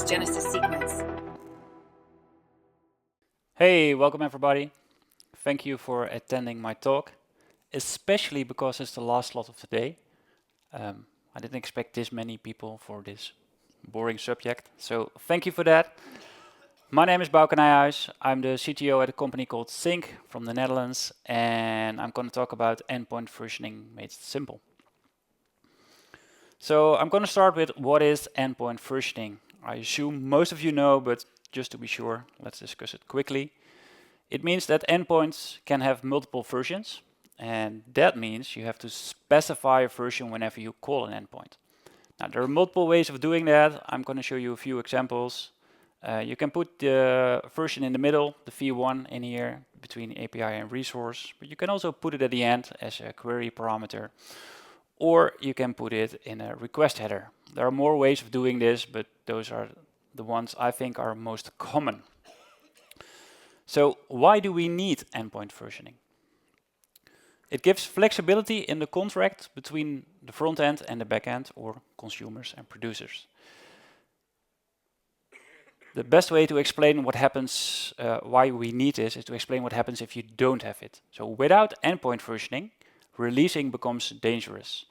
Genesis sequence. Hey, welcome everybody. Thank you for attending my talk, especially because it's the last slot of the day. I didn't expect this many people for this boring subject, so thank you for that. My name is Bouke Nijhuis. I'm the CTO at a company called Sync from the Netherlands, and I'm going to talk about endpoint versioning made simple. So I'm going to start with what is endpoint versioning. I assume most of you know, but just to be sure, let's discuss it quickly. It means that endpoints can have multiple versions, and that means you have to specify a version whenever you call an endpoint. Now, there are multiple ways of doing that. I'm going to show you a few examples. You can put the version in the middle, the v1 in here, between API and resource, but you can also put it at the end as a query parameter, or you can put it in a request header. There are more ways of doing this, but those are the ones I think are most common. So why do we need endpoint versioning? It gives flexibility in the contract between the front end and the back end, or consumers and producers. The best way to explain what happens, why we need this, is to explain what happens if you don't have it. So without endpoint versioning, releasing becomes dangerous.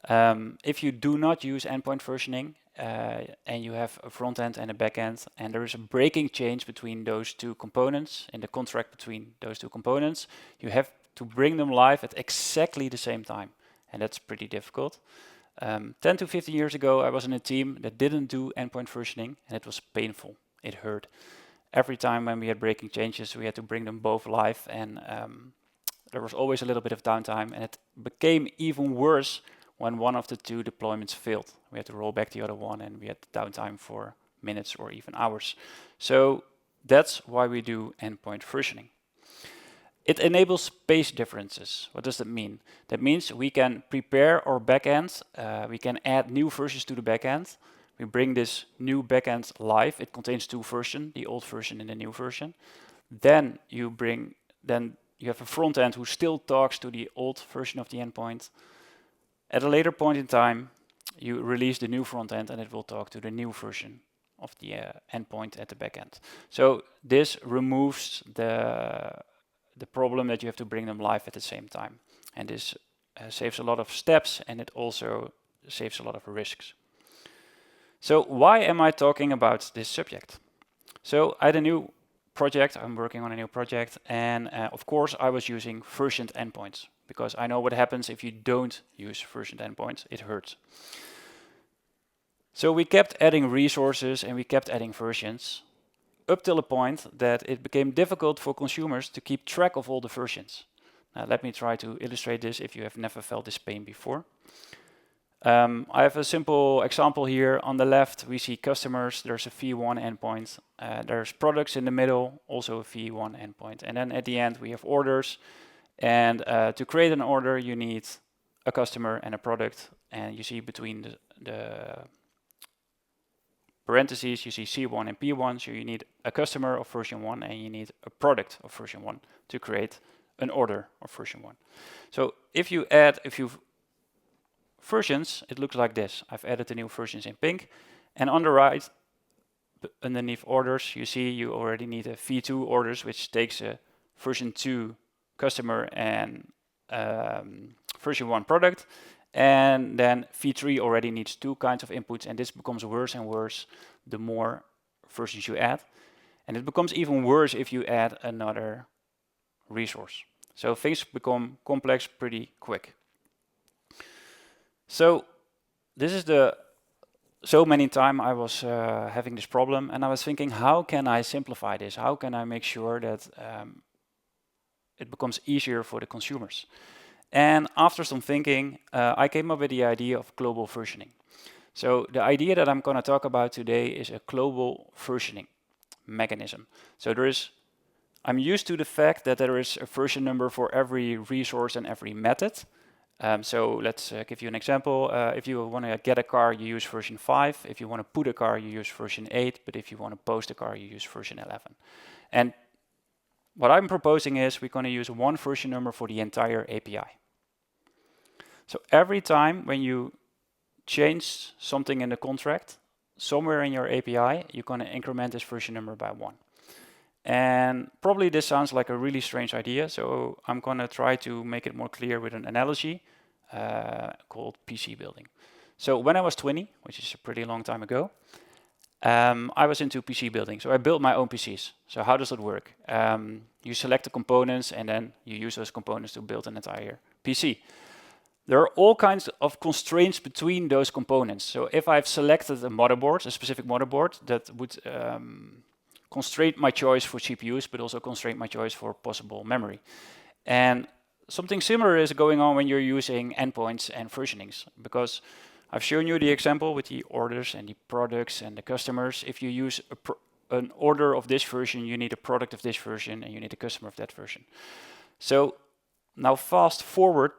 If you do not use endpoint versioning, and you have a front end and a back end, and there is a breaking change between those two components, in the contract between those two components, you have to bring them live at exactly the same time. And that's pretty difficult. 10 to 15 years ago, I was in a team that didn't do endpoint versioning, and it was painful. It hurt. Every time when we had breaking changes, we had to bring them both live, and there was always a little bit of downtime, and it became even worse when one of the two deployments failed. We had to roll back the other one, and we had downtime for minutes or even hours. So that's why we do endpoint versioning. It enables space differences. What does that mean? That means we can prepare our backend. We can add new versions to the backend. We bring this new backend live. It contains two versions, the old version and the new version. Then you have a front end who still talks to the old version of the endpoint. At a later point in time, you release the new front end, and it will talk to the new version of the endpoint at the backend. So this removes the problem that you have to bring them live at the same time. And this saves a lot of steps, and it also saves a lot of risks. So why am I talking about this subject? So I had a new project, I'm working on a new project, and of course I was using versioned endpoints, because I know what happens if you don't use versioned endpoints. It hurts. So we kept adding resources and we kept adding versions, up till a point that it became difficult for consumers to keep track of all the versions. Now let me try to illustrate this if you have never felt this pain before. I have a simple example here. On the left we see customers, there's a v1 endpoint, there's products in the middle, also a v1 endpoint, and then at the end we have orders, and to create an order you need a customer and a product, and you see between the parentheses, you see C1 and P1, so you need a customer of version 1 and you need a product of version 1 to create an order of version 1. So if you add a few versions, it looks like this. I've added the new versions in pink, and on the right, underneath orders, you see you already need a v2 orders, which takes a version 2 customer and version 1 product. And then v3 already needs two kinds of inputs, and this becomes worse and worse the more versions you add. And it becomes even worse if you add another resource. So things become complex pretty quick. So this is so many times I was having this problem, and I was thinking, how can I simplify this? How can I make sure that it becomes easier for the consumers? And after some thinking, I came up with the idea of global versioning. So the idea that I'm going to talk about today is a global versioning mechanism. So I'm used to the fact that there is a version number for every resource and every method. So let's give you an example. If you want to get a car, you use version 5. If you want to put a car, you use version 8. But if you want to post a car, you use version 11. And what I'm proposing is we're going to use one version number for the entire API. So every time when you change something in the contract, somewhere in your API, you're going to increment this version number by 1. And probably this sounds like a really strange idea, so I'm going to try to make it more clear with an analogy called PC building. So when I was 20, which is a pretty long time ago, I was into PC building, so I built my own PCs. So how does it work? You select the components, and then you use those components to build an entire PC. There are all kinds of constraints between those components. So if I've selected a motherboard, a specific motherboard, that would constrain my choice for CPUs, but also constrain my choice for possible memory. And something similar is going on when you're using endpoints and versionings, because I've shown you the example with the orders and the products and the customers. If you use an order of this version, you need a product of this version, and you need a customer of that version. So now fast forward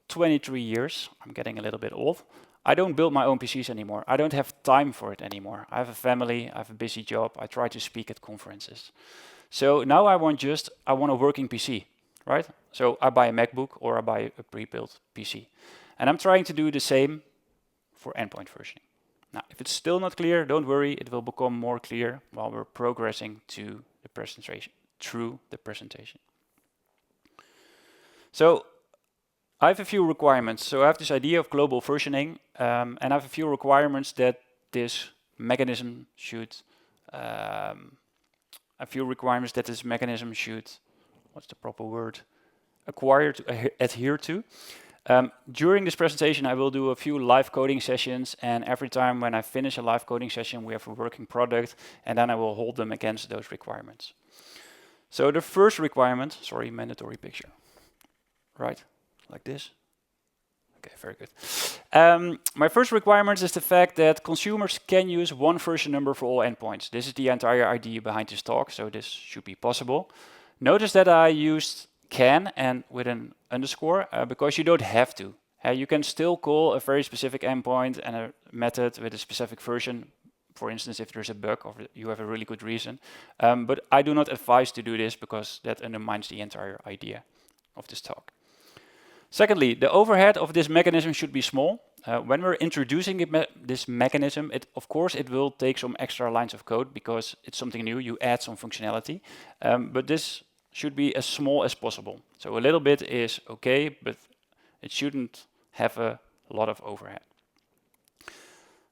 23 years, I'm getting a little bit old. I don't build my own PCs anymore. I don't have time for it anymore. I have a family, I have a busy job, I try to speak at conferences. So now I want a working PC, right? So I buy a MacBook or I buy a pre-built PC. And I'm trying to do the same for endpoint versioning. Now, if it's still not clear, don't worry, it will become more clear while we're progressing to the presentation, through the presentation. So I have a few requirements. So I have this idea of global versioning, and I have a few requirements that this mechanism should, what's the proper word, acquire to adhere to. During this presentation, I will do a few live coding sessions, and every time when I finish a live coding session, we have a working product, and then I will hold them against those requirements. So the first requirement, sorry, mandatory picture, right? Like this. Okay, very good. My first requirement is the fact that consumers can use one version number for all endpoints. This is the entire idea behind this talk, so this should be possible. Notice that I used can and with an underscore because you don't have to. You can still call a very specific endpoint and a method with a specific version, for instance, if there's a bug or you have a really good reason. But I do not advise to do this because that undermines the entire idea of this talk. Secondly, the overhead of this mechanism should be small. When we're introducing this mechanism, of course it will take some extra lines of code because it's something new, you add some functionality. But this should be as small as possible. So a little bit is okay, but it shouldn't have a lot of overhead.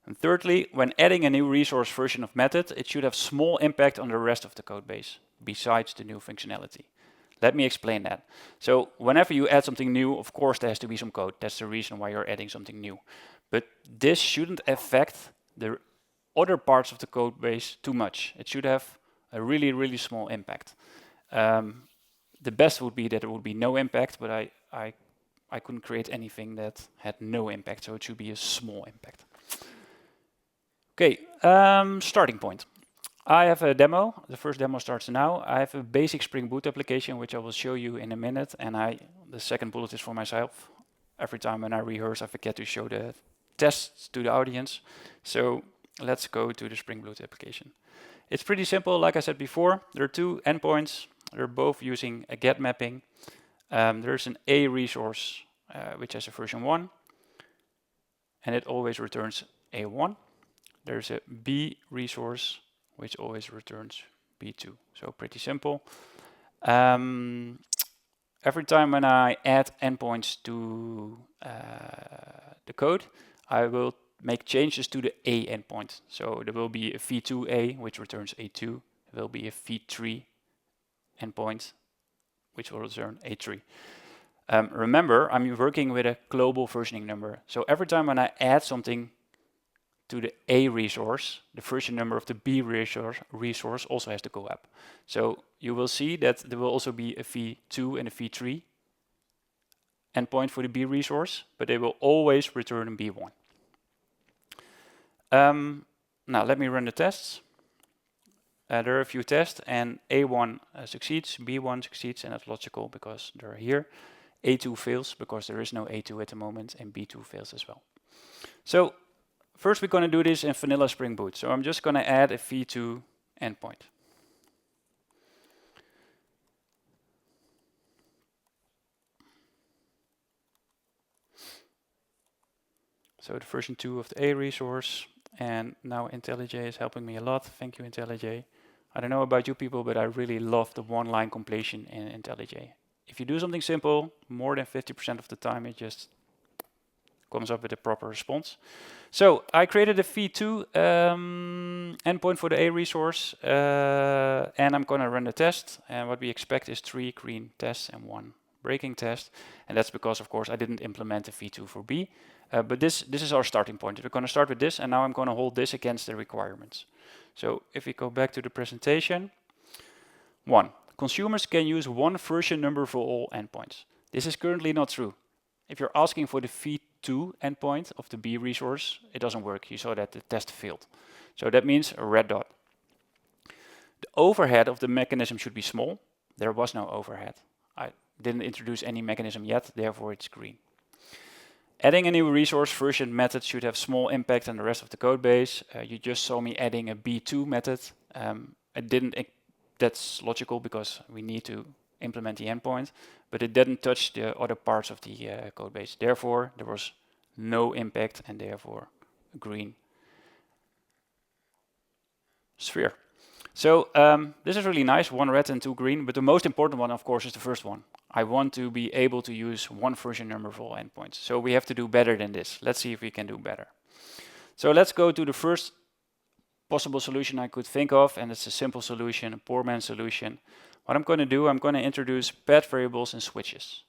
And thirdly, when adding a new resource version of method, it should have small impact on the rest of the code base, besides the new functionality. Let me explain that. So whenever you add something new, of course there has to be some code. That's the reason why you're adding something new. But this shouldn't affect the other parts of the code base too much. It should have a really, really small impact. The best would be that it would be no impact, but I couldn't create anything that had no impact, so it should be a small impact. Okay, starting point. I have a demo. The first demo starts now. I have a basic Spring Boot application, which I will show you in a minute, and the second bullet is for myself. Every time when I rehearse, I forget to show the tests to the audience. So let's go to the Spring Boot application. It's pretty simple, like I said before. There are two endpoints. They're both using a get mapping. There's an A resource, which has a version 1, and it always returns A1. There's a B resource, which always returns B2. So pretty simple. Every time when I add endpoints to the code, I will make changes to the A endpoint. So there will be a v2A, which returns A2. There will be a v3 endpoint, which will return A3. Remember, I'm working with a global versioning number. So every time when I add something to the A resource, the version number of the B resource also has to go up. So you will see that there will also be a v2 and a v3 endpoint for the B resource, but they will always return B1. Now let me run the tests. There are a few tests, and A1 succeeds, B1 succeeds, and that's logical because they're here. A2 fails because there is no A2 at the moment, and B2 fails as well. So first we're going to do this in vanilla Spring Boot. So I'm just going to add a v2 endpoint. So the version 2 of the A resource, And now IntelliJ is helping me a lot. Thank you, IntelliJ. I don't know about you people, but I really love the one-line completion in IntelliJ. If you do something simple, more than 50% of the time it just comes up with a proper response. So I created a v2 endpoint for the A resource, and I'm going to run the test. And what we expect is 3 green tests and 1 breaking test. And that's because, of course, I didn't implement the v2 for B. But this is our starting point. We're going to start with this, and now I'm going to hold this against the requirements. So if we go back to the presentation, 1. Consumers can use one version number for all endpoints. This is currently not true. If you're asking for the v2 endpoint of the B resource, it doesn't work. You saw that the test failed. So that means a red dot. The overhead of the mechanism should be small. There was no overhead. I didn't introduce any mechanism yet, therefore it's green. Adding a new resource version method should have small impact on the rest of the code base. You just saw me adding a B2 method. That's logical because we need to implement the endpoint, but it didn't touch the other parts of the code base. Therefore, there was no impact and therefore a green sphere. So this is really nice, 1 red and 2 green, but the most important one, of course, is the first one. I want to be able to use one version number for all endpoints. So we have to do better than this. Let's see if we can do better. So let's go to the first possible solution I could think of, and it's a simple solution, a poor man's solution. What I'm going to do, I'm going to introduce path variables and switches.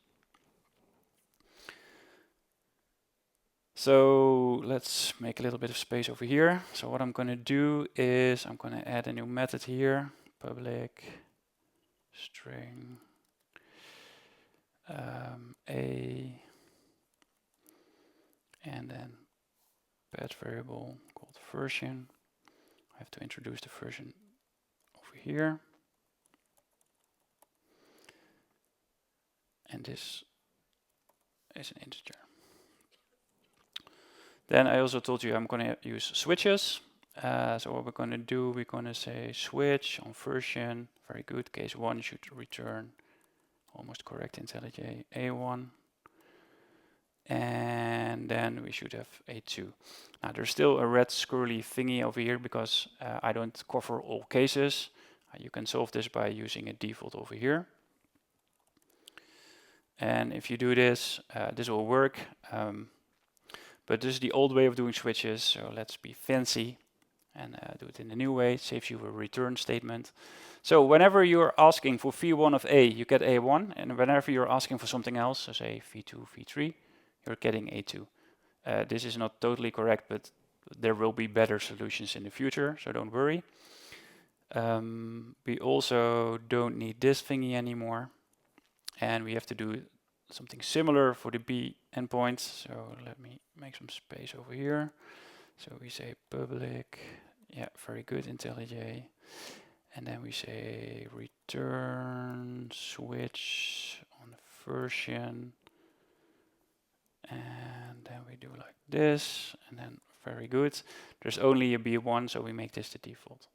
So let's make a little bit of space over here. So what I'm going to do is I'm going to add a new method here, public string a, and then path variable called version. I have to introduce the version over here. And this is an integer. Then I also told you I'm going to use switches. So what we're going to do, we're going to say switch on version. Very good. Case 1 should return almost correct IntelliJ A1. And then we should have A2. Now there's still a red squirrely thingy over here because I don't cover all cases. You can solve this by using a default over here. And if you do this, this will work. But this is the old way of doing switches, so let's be fancy and do it in a new way. It saves you a return statement. So whenever you're asking for v1 of A, you get A1, and whenever you're asking for something else, so say v2, v3, you're getting A2. This is not totally correct, but there will be better solutions in the future, so don't worry. We also don't need this thingy anymore, and we have to do something similar for the B endpoint. So let me make some space over here. So we say public, yeah, very good, IntelliJ. And then we say return switch on version. And then we do like this, and then very good. There's only a B1, so we make this the default.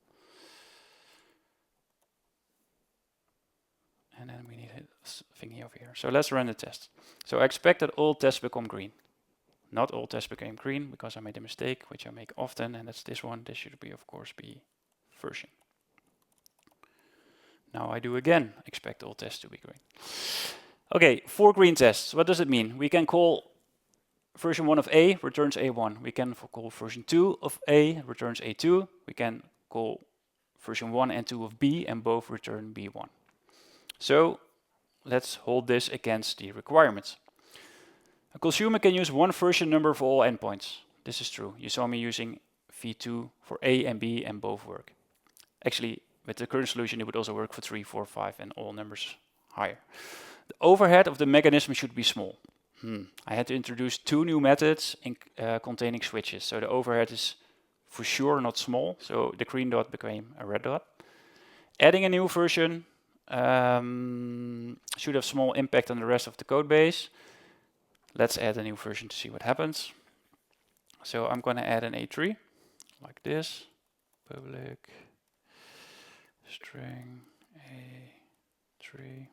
And then we need a thingy over here. So let's run the test. So I expect that all tests become green. Not all tests became green because I made a mistake, which I make often, and that's this one. This should be, of course, be version. Now I do again, expect all tests to be green. Okay, 4 green tests. What does it mean? We can call version 1 of A returns A1. We can call version 2 of A returns A2. We can call version 1 and 2 of B, and both return B1. So let's hold this against the requirements. A consumer can use one version number for all endpoints. This is true. You saw me using v2 for A and B, and both work. Actually, with the current solution, it would also work for 3, 4, 5, and all numbers higher. The overhead of the mechanism should be small. I had to introduce 2 new methods containing switches. So the overhead is for sure not small. So the green dot became a red dot. Adding a new version should have small impact on the rest of the code base. Let's add a new version to see what happens. So I'm going to add an A3 like this. Public string A3.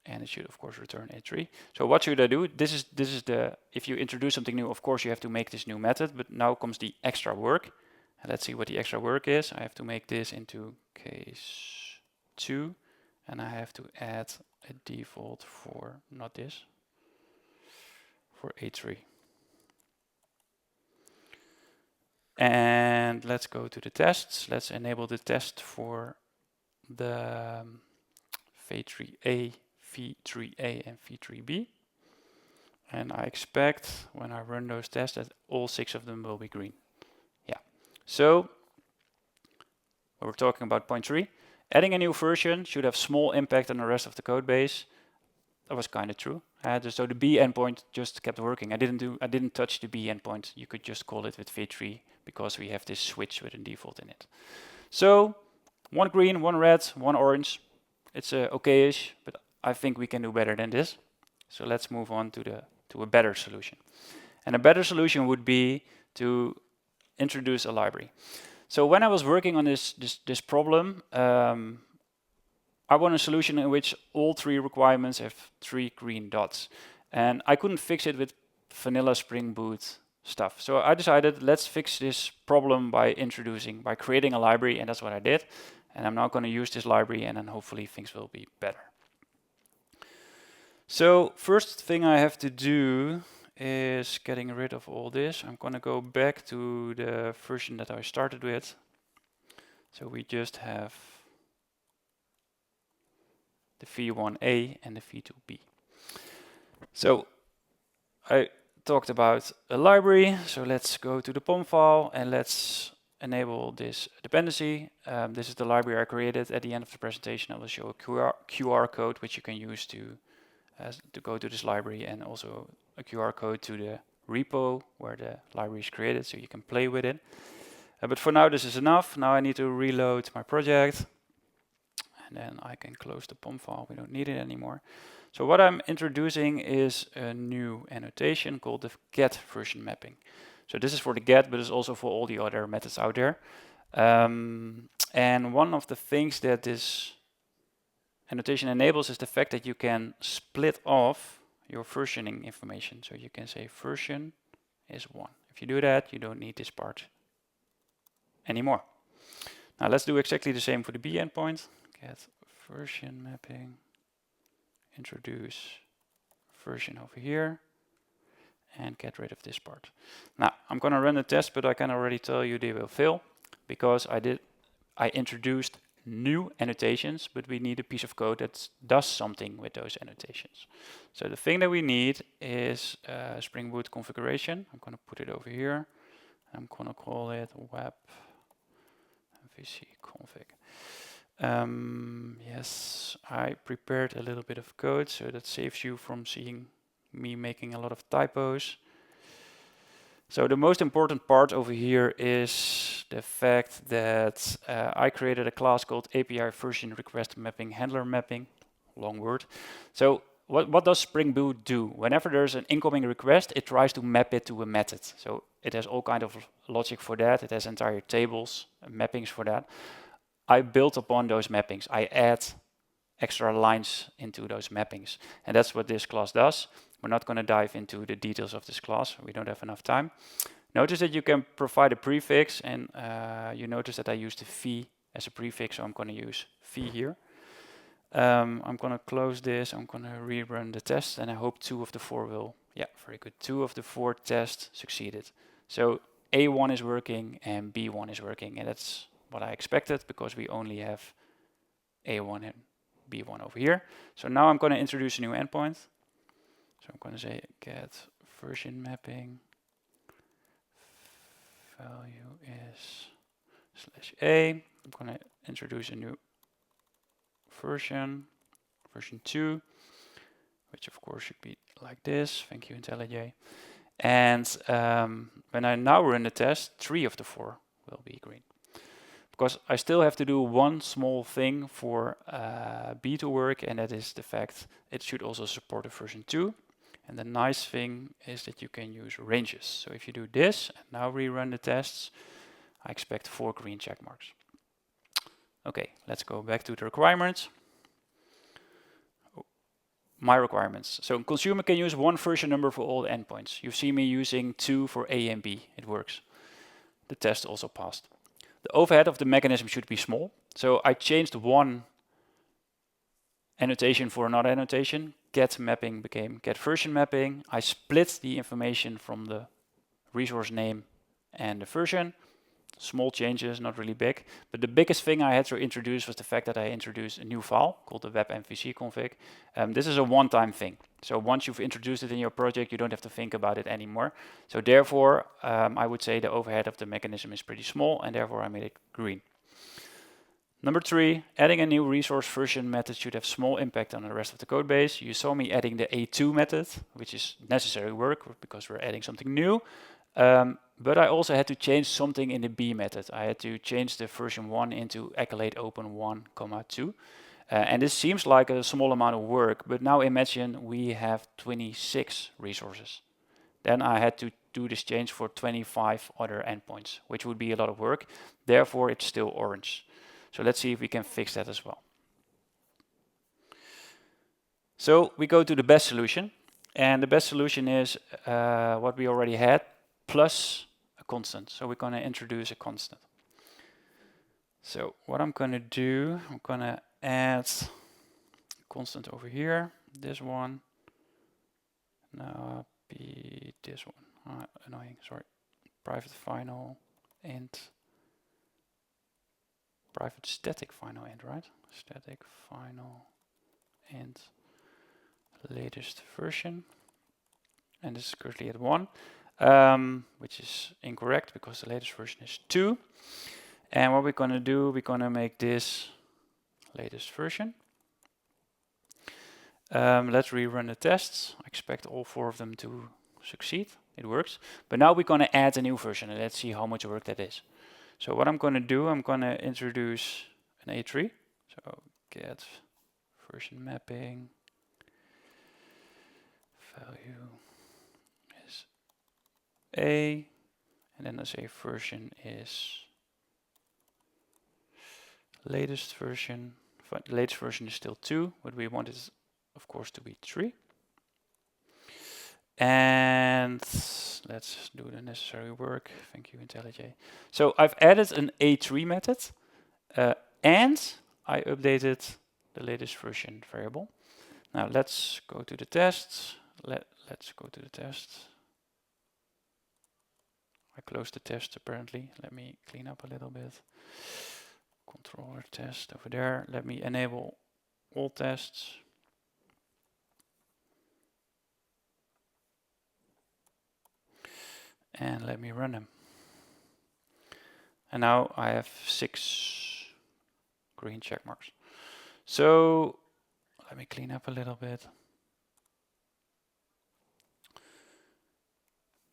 and it should of course return a tree. So what should I do? This is the, if you introduce something new, of course you have to make this new method, but now comes the extra work. And let's see what the extra work is. I have to make this into case 2, and I have to add a default for, not this, for a3. And let's go to the tests. Let's enable the test for the v3a, v3a, and v3b. And I expect when I run those tests that all 6 of them will be green. Yeah. So we're talking about point 3. Adding a new version should have small impact on the rest of the code base. That was kind of true. So the B endpoint just kept working. I didn't touch the B endpoint. You could just call it with v3 because we have this switch with a default in it. So 1 green, 1 red, 1 orange. It's okay-ish, but I think we can do better than this. So let's move on to a better solution. And a better solution would be to introduce a library. So when I was working on this problem, I want a solution in which all 3 requirements have 3 green dots. And I couldn't fix it with vanilla Spring Boot stuff. So I decided, let's fix this problem by creating a library, and that's what I did. And I'm now going to use this library, and then hopefully things will be better. So first thing I have to do is getting rid of all this. I'm going to go back to the version that I started with. So we just have the v1a and the v2b. So I talked about a library, so let's go to the POM file and let's enable this dependency. This is the library I created. At the end of the presentation I will show a QR code which you can use to go to this library, and also a QR code to the repo where the library is created so you can play with it. But for now this is enough. Now I need to reload my project, and then I can close the POM file. We don't need it anymore. So what I'm introducing is a new annotation called the get version mapping. So this is for the get, but it's also for all the other methods out there. And one of the things that this annotation enables is the fact that you can split off your versioning information. So you can say version is 1. If you do that, you don't need this part anymore. Now let's do exactly the same for the B endpoint. Get version mapping, introduce version over here, and get rid of this part. Now I'm going to run the test, but I can already tell you they will fail because I introduced new annotations, but we need a piece of code that does something with those annotations. So the thing that we need is Spring Boot configuration. I'm going to put it over here. I'm going to call it web MVC config. Yes, I prepared a little bit of code, so that saves you from seeing me making a lot of typos. So the most important part over here is the fact that I created a class called API version request mapping handler mapping, long word. So what does Spring Boot do? Whenever there's an incoming request, it tries to map it to a method. So it has all kind of logic for that. It has entire tables, mappings for that. I built upon those mappings. I add extra lines into those mappings. And that's what this class does. We're not going to dive into the details of this class. We don't have enough time. Notice that you can provide a prefix, and you notice that I used the v as a prefix, so I'm going to use v here. I'm going to close this. I'm going to rerun the test, and I hope 2 of the 4 will. Yeah, very good. 2 of the 4 tests succeeded. So A1 is working and B1 is working, and that's what I expected because we only have A1 and B1 over here. So now I'm going to introduce a new endpoint. So I'm going to say get version mapping. Value is /a. I'm going to introduce a new version 2, which of course should be like this. Thank you, IntelliJ. And when I now run the test, 3 of the 4 will be green. Because I still have to do one small thing for B to work, and that is the fact it should also support a version 2. And the nice thing is that you can use ranges. So if you do this and now rerun the tests, I expect 4 green check marks. Okay, let's go back to the requirements. my requirements. So consumer can use one version number for all the endpoints. You see me using 2 for A and B. It works. The test also passed. The overhead of the mechanism should be small. So I changed one annotation for another annotation. Get mapping became get version mapping. I split the information from the resource name and the version. Small changes, not really big. But the biggest thing I had to introduce was the fact that I introduced a new file called the web MVC config. This is a one-time thing. So once you've introduced it in your project, you don't have to think about it anymore. So therefore, I would say the overhead of the mechanism is pretty small, and therefore I made it green. Number 3, adding a new resource version method should have small impact on the rest of the code base. You saw me adding the A2 method, which is necessary work because we're adding something new. But I also had to change something in the B method. I had to change the version 1 into accolade open 1, 2. And this seems like a small amount of work, but now imagine we have 26 resources. Then I had to do this change for 25 other endpoints, which would be a lot of work. Therefore, it's still orange. So let's see if we can fix that as well. So we go to the best solution. And the best solution is what we already had, plus a constant. So we're going to introduce a constant. So what I'm going to do, I'm going to add a constant over here, this one. Now be this one. Annoying, sorry. Private final int. Private static final int, right? Static final int latest version. And this is currently at 1. Which is incorrect because the latest version is 2. And what we're going to do, we're going to make this latest version. Let's rerun the tests. I expect all 4 of them to succeed. It works. But now we're going to add a new version, and let's see how much work that is. So what I'm going to do, I'm going to introduce an A3. So get version mapping value is A, and then I say version is latest version. The latest version is still 2, but we want it, of course, to be 3. And let's do the necessary work. Thank you, IntelliJ. So I've added an A3 method, and I updated the latest version variable. Now let's go to the tests. Let's go to the test. I closed the test apparently. Let me clean up a little bit. Controller test over there. Let me enable all tests. And let me run them. And now I have 6 green check marks. So let me clean up a little bit.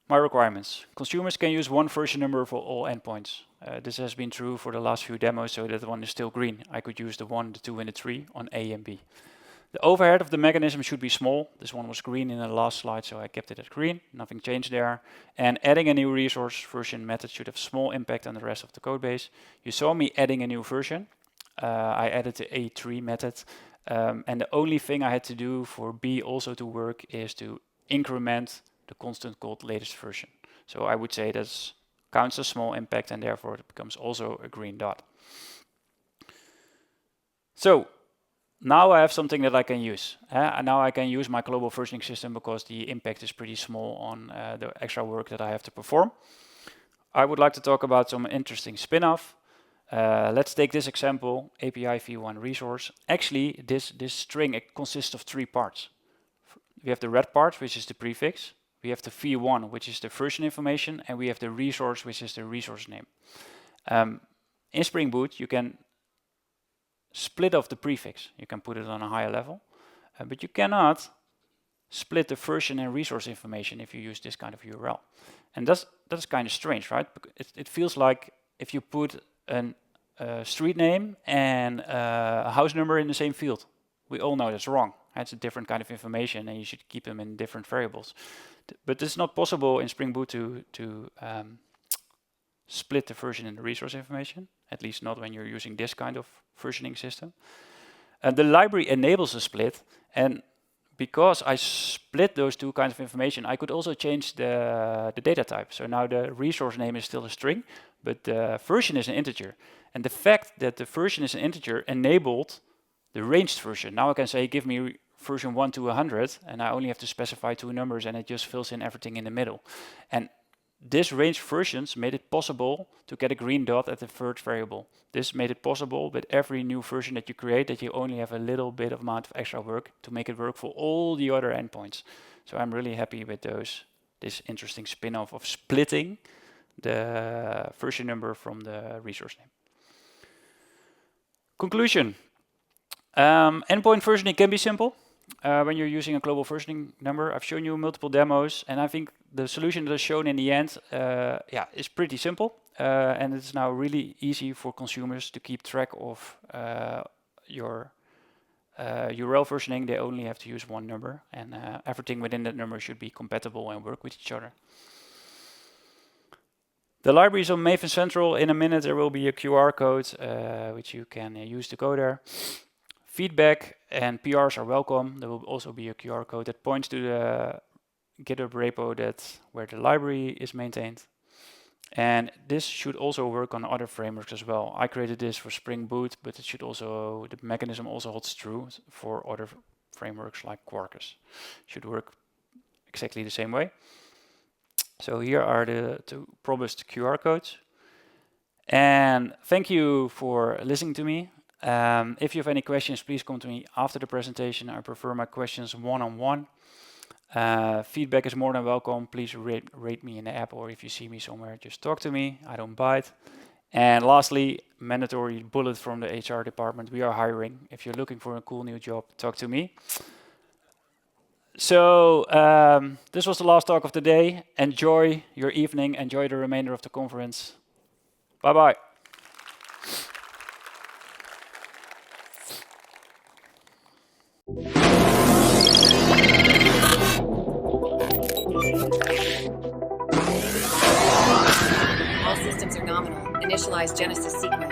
My requirements. Consumers can use one version number for all endpoints. This has been true for the last few demos, so that one is still green. I could use the 1, the 2, and the 3 on A and B. The overhead of the mechanism should be small. This one was green in the last slide, so I kept it at green. Nothing changed there. And adding a new resource version method should have small impact on the rest of the code base. You saw me adding a new version. I added the A3 method. And the only thing I had to do for B also to work is to increment the constant called latest version. So I would say that counts as small impact, and therefore it becomes also a green dot. So now I have something that I can use. Now I can use my global versioning system because the impact is pretty small on the extra work that I have to perform. I would like to talk about some interesting spin-off. Let's take this example, API v1 resource. Actually, this string, it consists of 3 parts. We have the red part, which is the prefix. We have the v1, which is the version information, and we have the resource, which is the resource name. In Spring Boot, you can split off the prefix. You can put it on a higher level, but you cannot split the version and resource information if you use this kind of URL. And that's kind of strange, right? It feels like if you put a street name and a house number in the same field. We all know that's wrong. It's a different kind of information, and you should keep them in different variables. But it's not possible in Spring Boot to split the version and the resource information, at least not when you're using this kind of versioning system. And the library enables a split, and because I split those two kinds of information, I could also change the data type. So now the resource name is still a string, but the version is an integer. And the fact that the version is an integer enabled the ranged version. Now I can say, give me version 1 to 100, and I only have to specify 2 numbers, and it just fills in everything in the middle. And this ranged versions made it possible to get a green dot at the third variable. This made it possible with every new version that you create that you only have a little bit of amount of extra work to make it work for all the other endpoints. So I'm really happy with this interesting spin-off of splitting the version number from the resource name. Conclusion. Endpoint versioning can be simple when you're using a global versioning number. I've shown you multiple demos, and I think the solution that is shown in the end is pretty simple. And it's now really easy for consumers to keep track of your URL versioning. They only have to use one number, and everything within that number should be compatible and work with each other. The library is on Maven Central. In a minute there will be a QR code which you can use to go there. Feedback and PRs are welcome. There will also be a QR code that points to the GitHub repo where the library is maintained. And this should also work on other frameworks as well. I created this for Spring Boot, but it should also, the mechanism also holds true for other frameworks like Quarkus. Should work exactly the same way. So here are the 2 promised QR codes. And thank you for listening to me. If you have any questions, please come to me after the presentation. I prefer my questions one-on-one. Feedback is more than welcome. Please rate me in the app, or if you see me somewhere, just talk to me. I don't bite. And lastly, mandatory bullet from the HR department. We are hiring. If you're looking for a cool new job, talk to me. So this was the last talk of the day. Enjoy your evening. Enjoy the remainder of the conference. Bye-bye. All systems are nominal. Initialize Genesis sequence.